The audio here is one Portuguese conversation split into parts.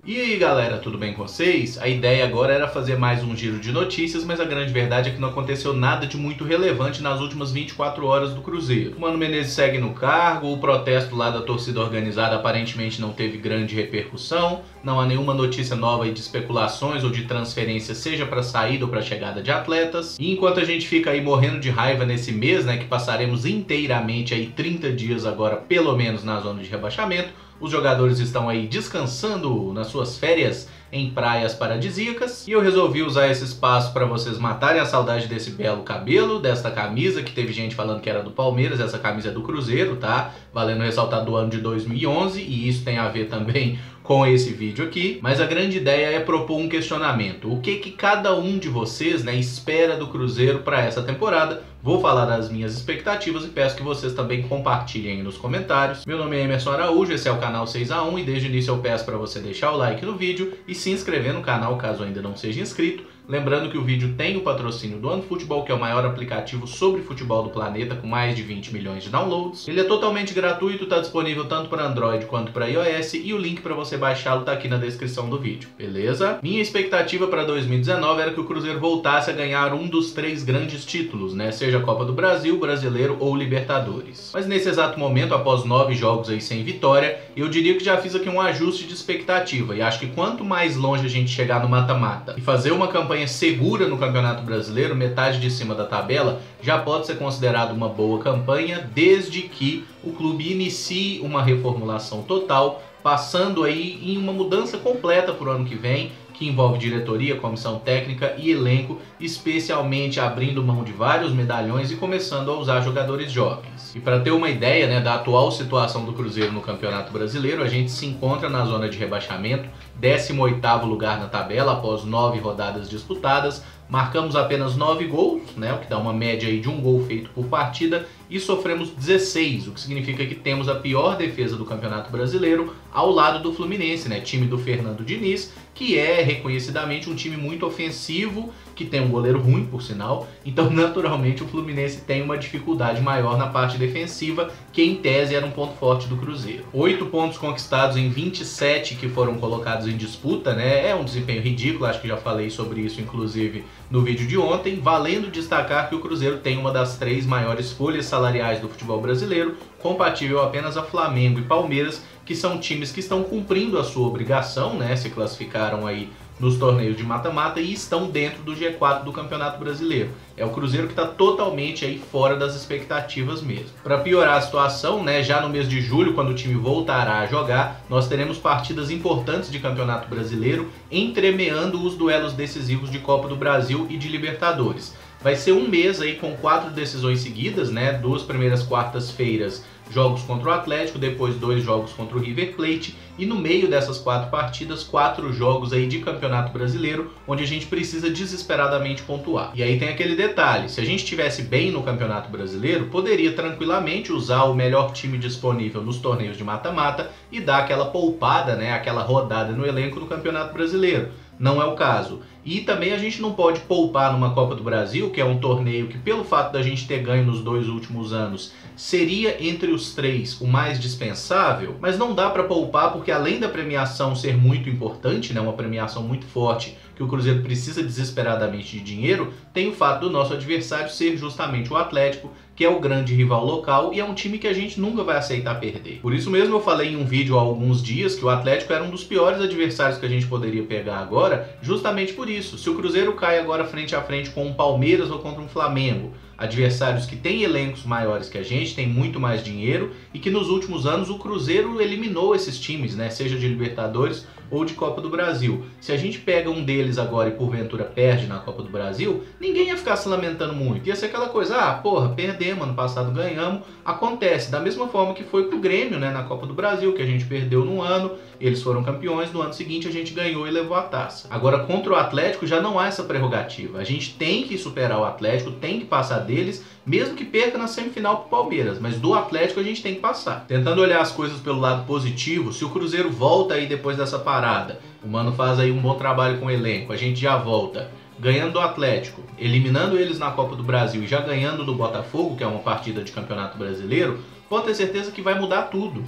E aí galera, tudo bem com vocês? A ideia agora era fazer mais um giro de notícias, mas a grande verdade é que não aconteceu nada de muito relevante nas últimas 24 horas do Cruzeiro. O Mano Menezes segue no cargo, o protesto lá da torcida organizada aparentemente não teve grande repercussão, não há nenhuma notícia nova de especulações ou de transferência, seja para saída ou para chegada de atletas. E enquanto a gente fica aí morrendo de raiva nesse mês, né, que passaremos inteiramente aí 30 dias agora, pelo menos na zona de rebaixamento, os jogadores estão aí descansando nas suas férias em praias paradisíacas. E eu resolvi usar esse espaço para vocês matarem a saudade desse belo cabelo, desta camisa que teve gente falando que era do Palmeiras, essa camisa é do Cruzeiro, tá? Valendo ressaltar do ano de 2011, e isso tem a ver também com esse vídeo aqui. Mas a grande ideia é propor um questionamento. O que cada um de vocês, né, espera do Cruzeiro para essa temporada? Vou falar das minhas expectativas e peço que vocês também compartilhem nos comentários. Meu nome é Emerson Araújo, esse é o canal 6x1 e desde o início eu peço para você deixar o like no vídeo e se inscrever no canal caso ainda não seja inscrito. Lembrando que o vídeo tem o patrocínio do OneFootball, que é o maior aplicativo sobre futebol do planeta, com mais de 20 milhões de downloads. Ele é totalmente gratuito, está disponível tanto para Android quanto para iOS, e o link para você baixá-lo está aqui na descrição do vídeo, beleza? Minha expectativa para 2019 era que o Cruzeiro voltasse a ganhar um dos 3 grandes títulos, né? Seja a Copa do Brasil, Brasileiro ou Libertadores. Mas nesse exato momento, após 9 jogos aí sem vitória, eu diria que já fiz aqui um ajuste de expectativa, e acho que quanto mais longe a gente chegar no mata-mata e fazer uma campanha segura no Campeonato Brasileiro, metade de cima da tabela, já pode ser considerado uma boa campanha, desde que o clube inicie uma reformulação total, passando aí em uma mudança completa para o ano que vem, que envolve diretoria, comissão técnica e elenco, especialmente abrindo mão de vários medalhões e começando a usar jogadores jovens. E para ter uma ideia, né, da atual situação do Cruzeiro no Campeonato Brasileiro, a gente se encontra na zona de rebaixamento, 18º lugar na tabela após 9 rodadas disputadas. Marcamos apenas 9 gols, né, o que dá uma média aí de 1 gol feito por partida, e sofremos 16, o que significa que temos a pior defesa do Campeonato Brasileiro ao lado do Fluminense, né, time do Fernando Diniz, que é reconhecidamente um time muito ofensivo, que tem um goleiro ruim, por sinal, então naturalmente o Fluminense tem uma dificuldade maior na parte defensiva, que em tese era um ponto forte do Cruzeiro. 8 pontos conquistados em 27 que foram colocados em disputa, né, é um desempenho ridículo, acho que já falei sobre isso inclusive no vídeo de ontem, valendo destacar que o Cruzeiro tem uma das 3 maiores folhas salariais do futebol brasileiro, compatível apenas a Flamengo e Palmeiras, que são times que estão cumprindo a sua obrigação, né, se classificaram aí nos torneios de mata-mata e estão dentro do G4 do Campeonato Brasileiro. É o Cruzeiro que está totalmente aí fora das expectativas mesmo. Para piorar a situação, né, já no mês de julho, quando o time voltará a jogar, nós teremos partidas importantes de Campeonato Brasileiro, entremeando os duelos decisivos de Copa do Brasil e de Libertadores. Vai ser um mês aí com 4 decisões seguidas, né, 2 primeiras quartas-feiras jogos contra o Atlético, depois 2 jogos contra o River Plate, e no meio dessas 4 partidas, 4 jogos aí de Campeonato Brasileiro, onde a gente precisa desesperadamente pontuar. E aí tem aquele detalhe, se a gente estivesse bem no Campeonato Brasileiro, poderia tranquilamente usar o melhor time disponível nos torneios de mata-mata e dar aquela poupada, né, aquela rodada no elenco no Campeonato Brasileiro. Não é o caso. E também a gente não pode poupar numa Copa do Brasil, que é um torneio que, pelo fato da gente ter ganho nos 2 últimos anos, seria entre os 3 o mais dispensável, mas não dá para poupar porque, além da premiação ser muito importante, né, uma premiação muito forte, que o Cruzeiro precisa desesperadamente de dinheiro, tem o fato do nosso adversário ser justamente o Atlético, que é o grande rival local e é um time que a gente nunca vai aceitar perder. Por isso mesmo eu falei em um vídeo há alguns dias que o Atlético era um dos piores adversários que a gente poderia pegar agora, justamente por isso. Se o Cruzeiro cai agora frente a frente com um Palmeiras ou contra um Flamengo, adversários que têm elencos maiores que a gente, têm muito mais dinheiro e que nos últimos anos o Cruzeiro eliminou esses times, né, seja de Libertadores ou de Copa do Brasil. Se a gente pega um deles agora e porventura perde na Copa do Brasil, ninguém ia ficar se lamentando muito. Ia ser aquela coisa, ah, porra, perdemos, ano passado ganhamos. Acontece, da mesma forma que foi pro Grêmio, né, na Copa do Brasil, que a gente perdeu num ano, eles foram campeões, no ano seguinte a gente ganhou e levou a taça. Agora, contra o Atlético já não há essa prerrogativa. A gente tem que superar o Atlético, tem que passar deles, mesmo que perca na semifinal pro Palmeiras, mas do Atlético a gente tem que passar. Tentando olhar as coisas pelo lado positivo, se o Cruzeiro volta aí depois dessa parada, o Mano faz aí um bom trabalho com o elenco, a gente já volta ganhando do Atlético, eliminando eles na Copa do Brasil e já ganhando do Botafogo, que é uma partida de Campeonato Brasileiro, pode ter certeza que vai mudar tudo.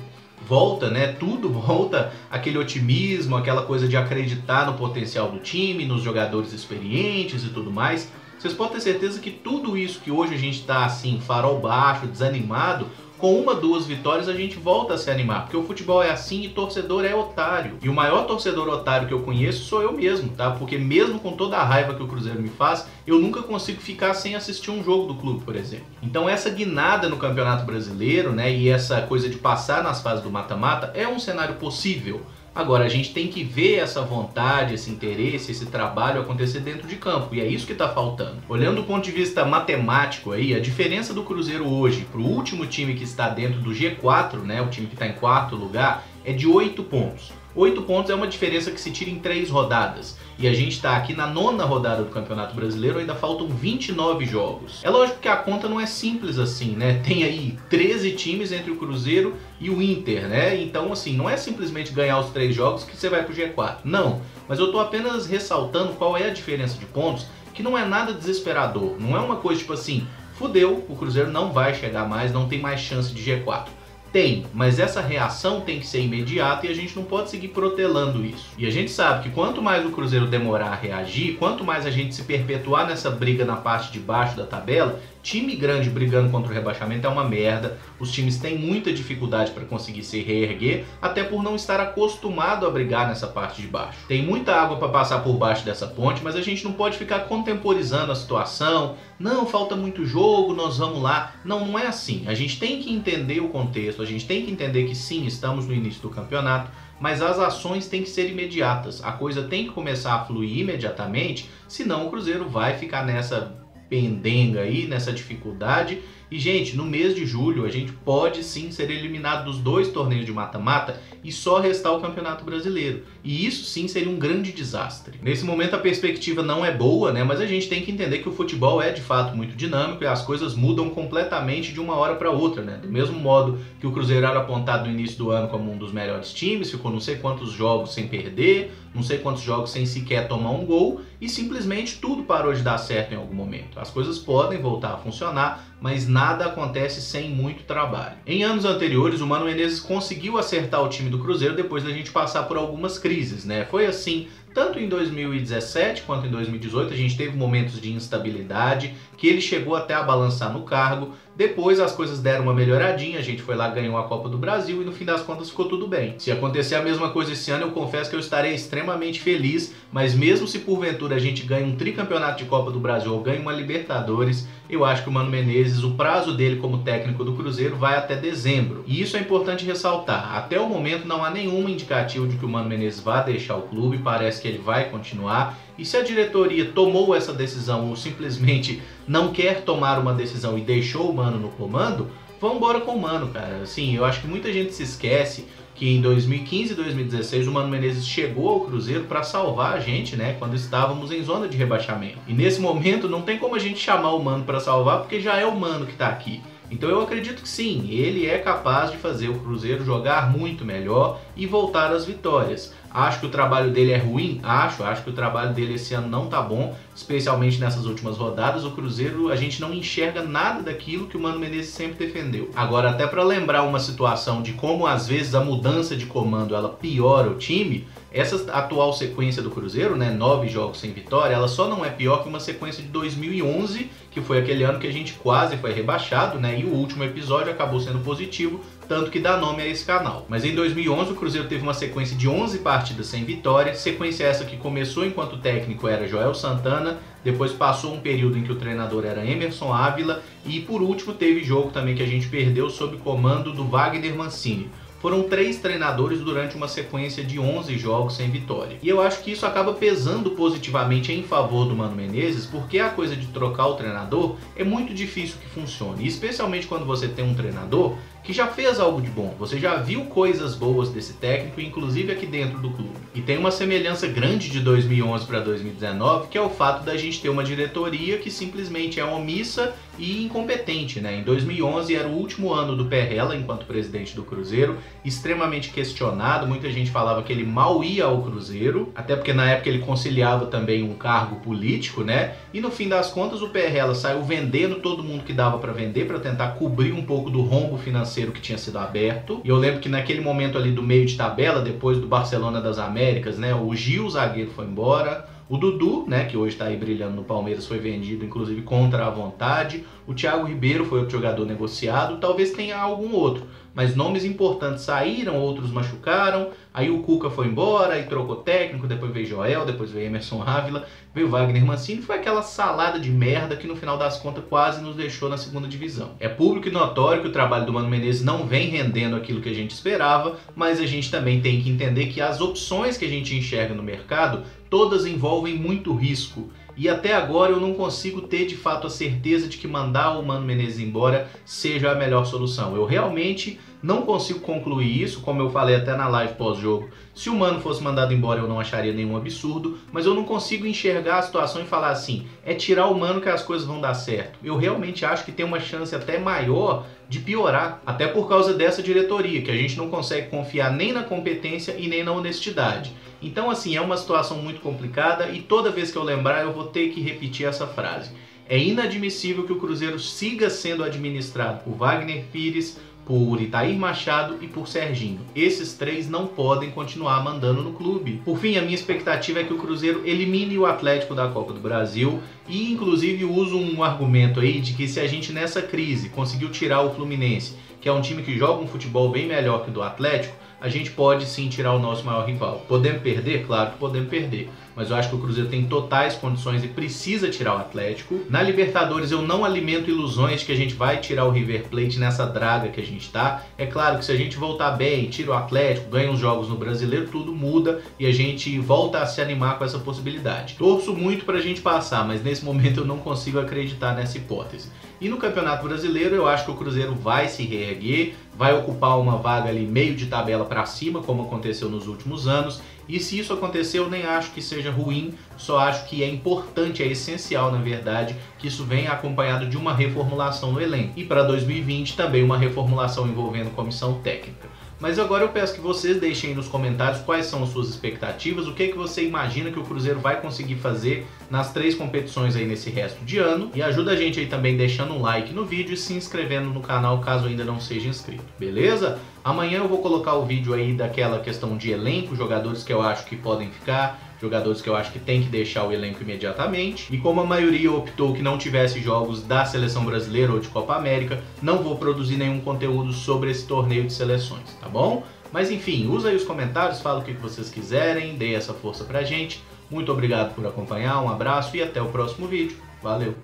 volta, né? Tudo volta, aquele otimismo, aquela coisa de acreditar no potencial do time, nos jogadores experientes e tudo mais. Vocês podem ter certeza que tudo isso que hoje a gente tá assim, farol baixo, desanimado, com 1, 2 vitórias a gente volta a se animar, porque o futebol é assim e torcedor é otário. E o maior torcedor otário que eu conheço sou eu mesmo, tá? Porque mesmo com toda a raiva que o Cruzeiro me faz, eu nunca consigo ficar sem assistir um jogo do clube, por exemplo. Então essa guinada no Campeonato Brasileiro, né, e essa coisa de passar nas fases do mata-mata é um cenário possível. Agora, a gente tem que ver essa vontade, esse interesse, esse trabalho acontecer dentro de campo, e é isso que está faltando. Olhando do ponto de vista matemático aí, a diferença do Cruzeiro hoje para o último time que está dentro do G4, né, o time que está em 4º lugar, é de 8 pontos. 8 pontos é uma diferença que se tira em 3 rodadas. E a gente está aqui na 9ª rodada do Campeonato Brasileiro, ainda faltam 29 jogos. É lógico que a conta não é simples assim, né? Tem aí 13 times entre o Cruzeiro e o Inter, né? Então, assim, não é simplesmente ganhar os 3 jogos que você vai pro G4. Não, mas eu estou apenas ressaltando qual é a diferença de pontos, que não é nada desesperador. Não é uma coisa tipo assim, fudeu, o Cruzeiro não vai chegar mais, não tem mais chance de G4. Tem, mas essa reação tem que ser imediata e a gente não pode seguir protelando isso. E a gente sabe que quanto mais o Cruzeiro demorar a reagir, quanto mais a gente se perpetuar nessa briga na parte de baixo da tabela, time grande brigando contra o rebaixamento é uma merda. Os times têm muita dificuldade para conseguir se reerguer, até por não estar acostumado a brigar nessa parte de baixo. Tem muita água para passar por baixo dessa ponte, mas a gente não pode ficar contemporizando a situação. Não, falta muito jogo, nós vamos lá. Não, não é assim. A gente tem que entender o contexto, a gente tem que entender que sim, estamos no início do campeonato, mas as ações têm que ser imediatas. A coisa tem que começar a fluir imediatamente, senão o Cruzeiro vai ficar nessa pendenga aí, nessa dificuldade. E, gente, no mês de julho a gente pode sim ser eliminado dos 2 torneios de mata-mata e só restar o Campeonato Brasileiro. E isso sim seria um grande desastre. Nesse momento a perspectiva não é boa, né? Mas a gente tem que entender que o futebol é de fato muito dinâmico e as coisas mudam completamente de uma hora para outra, né? Do mesmo modo que o Cruzeiro era apontado no início do ano como um dos melhores times, ficou não sei quantos jogos sem perder, não sei quantos jogos sem sequer tomar um gol, e simplesmente tudo parou de dar certo em algum momento. As coisas podem voltar a funcionar, mas nada acontece sem muito trabalho. Em anos anteriores, o Mano Menezes conseguiu acertar o time do Cruzeiro depois da gente passar por algumas crises, né? Foi assim, tanto em 2017 quanto em 2018, a gente teve momentos de instabilidade, que ele chegou até a balançar no cargo. Depois as coisas deram uma melhoradinha, a gente foi lá, ganhou a Copa do Brasil e no fim das contas ficou tudo bem. Se acontecer a mesma coisa esse ano, eu confesso que eu estarei extremamente feliz, mas mesmo se porventura a gente ganha um tricampeonato de Copa do Brasil ou ganha uma Libertadores, eu acho que o Mano Menezes, o prazo dele como técnico do Cruzeiro vai até dezembro. E isso é importante ressaltar. Até o momento não há nenhum indicativo de que o Mano Menezes vá deixar o clube, parece que ele vai continuar. E se a diretoria tomou essa decisão ou simplesmente não quer tomar uma decisão e deixou o Mano no comando, vamos embora com o Mano, cara. Assim, eu acho que muita gente se esquece que em 2015 e 2016 o Mano Menezes chegou ao Cruzeiro para salvar a gente, né, quando estávamos em zona de rebaixamento. E nesse momento não tem como a gente chamar o Mano para salvar, porque já é o Mano que está aqui. Então eu acredito que sim, ele é capaz de fazer o Cruzeiro jogar muito melhor e voltar às vitórias. Acho que o trabalho dele é ruim? Acho que o trabalho dele esse ano não tá bom, especialmente nessas últimas rodadas. O Cruzeiro, a gente não enxerga nada daquilo que o Mano Menezes sempre defendeu. Agora, até para lembrar uma situação de como às vezes a mudança de comando ela piora o time, essa atual sequência do Cruzeiro, né, 9 jogos sem vitória, ela só não é pior que uma sequência de 2011, que foi aquele ano que a gente quase foi rebaixado, né, e o último episódio acabou sendo positivo, tanto que dá nome a esse canal. Mas em 2011 o Cruzeiro teve uma sequência de 11 partidas sem vitória, sequência essa que começou enquanto o técnico era Joel Santana, depois passou um período em que o treinador era Emerson Ávila e por último teve jogo também que a gente perdeu sob comando do Wagner Mancini. Foram 3 treinadores durante uma sequência de 11 jogos sem vitória. E eu acho que isso acaba pesando positivamente em favor do Mano Menezes, porque a coisa de trocar o treinador é muito difícil que funcione. E especialmente quando você tem um treinador que já fez algo de bom, você já viu coisas boas desse técnico, inclusive aqui dentro do clube. E tem uma semelhança grande de 2011 para 2019, que é o fato da gente ter uma diretoria que simplesmente é omissa e incompetente, né? Em 2011 era o último ano do Perrella enquanto presidente do Cruzeiro, extremamente questionado, muita gente falava que ele mal ia ao Cruzeiro, até porque na época ele conciliava também um cargo político, né? E no fim das contas o Perrella saiu vendendo todo mundo que dava para vender para tentar cobrir um pouco do rombo financeiro financeiro que tinha sido aberto. E eu lembro que naquele momento ali do meio de tabela, depois do Barcelona das Américas, né, o Gil, o zagueiro, foi embora. O Dudu, né, que hoje está aí brilhando no Palmeiras, foi vendido, inclusive, contra a vontade. O Thiago Ribeiro foi outro jogador negociado. Talvez tenha algum outro. Mas nomes importantes saíram, outros machucaram. Aí o Cuca foi embora, aí trocou técnico, depois veio Joel, depois veio Emerson Ávila, veio Wagner Mancini. Foi aquela salada de merda que no final das contas quase nos deixou na segunda divisão. É público e notório que o trabalho do Mano Menezes não vem rendendo aquilo que a gente esperava, mas a gente também tem que entender que as opções que a gente enxerga no mercado, todas envolvem muito risco. E até agora eu não consigo ter de fato a certeza de que mandar o Mano Menezes embora seja a melhor solução. Eu realmente não consigo concluir isso, como eu falei até na live pós-jogo. Se o Mano fosse mandado embora eu não acharia nenhum absurdo, mas eu não consigo enxergar a situação e falar assim, é tirar o Mano que as coisas vão dar certo. Eu realmente acho que tem uma chance até maior de piorar, até por causa dessa diretoria, que a gente não consegue confiar nem na competência e nem na honestidade. Então assim, é uma situação muito complicada e toda vez que eu lembrar eu vou ter que repetir essa frase. É inadmissível que o Cruzeiro siga sendo administrado por Wagner Pires, por Itair Machado e por Serginho. Esses três não podem continuar mandando no clube. Por fim, a minha expectativa é que o Cruzeiro elimine o Atlético da Copa do Brasil e inclusive uso um argumento aí de que se a gente nessa crise conseguiu tirar o Fluminense, que é um time que joga um futebol bem melhor que o do Atlético, a gente pode sim tirar o nosso maior rival. Podemos perder? Claro que podemos perder. Mas eu acho que o Cruzeiro tem totais condições e precisa tirar o Atlético. Na Libertadores eu não alimento ilusões de que a gente vai tirar o River Plate nessa draga que a gente tá. É claro que se a gente voltar bem, tira o Atlético, ganha os jogos no Brasileiro, tudo muda e a gente volta a se animar com essa possibilidade. Torço muito pra gente passar, mas nesse momento eu não consigo acreditar nessa hipótese. E no Campeonato Brasileiro eu acho que o Cruzeiro vai se reerguer, vai ocupar uma vaga ali meio de tabela para cima, como aconteceu nos últimos anos. E se isso acontecer, eu nem acho que seja ruim, só acho que é importante, é essencial, na verdade, que isso venha acompanhado de uma reformulação no elenco. E para 2020 também uma reformulação envolvendo comissão técnica. Mas agora eu peço que vocês deixem aí nos comentários quais são as suas expectativas, o que você imagina que o Cruzeiro vai conseguir fazer nas 3 competições aí nesse resto de ano. E ajuda a gente aí também deixando um like no vídeo e se inscrevendo no canal caso ainda não seja inscrito, beleza? Amanhã eu vou colocar o vídeo aí daquela questão de elenco, jogadores que eu acho que podem ficar, jogadores que eu acho que tem que deixar o elenco imediatamente. E como a maioria optou que não tivesse jogos da Seleção Brasileira ou de Copa América, não vou produzir nenhum conteúdo sobre esse torneio de seleções, tá bom? Mas enfim, usa aí os comentários, fala o que vocês quiserem, dê essa força pra gente. Muito obrigado por acompanhar, um abraço e até o próximo vídeo. Valeu!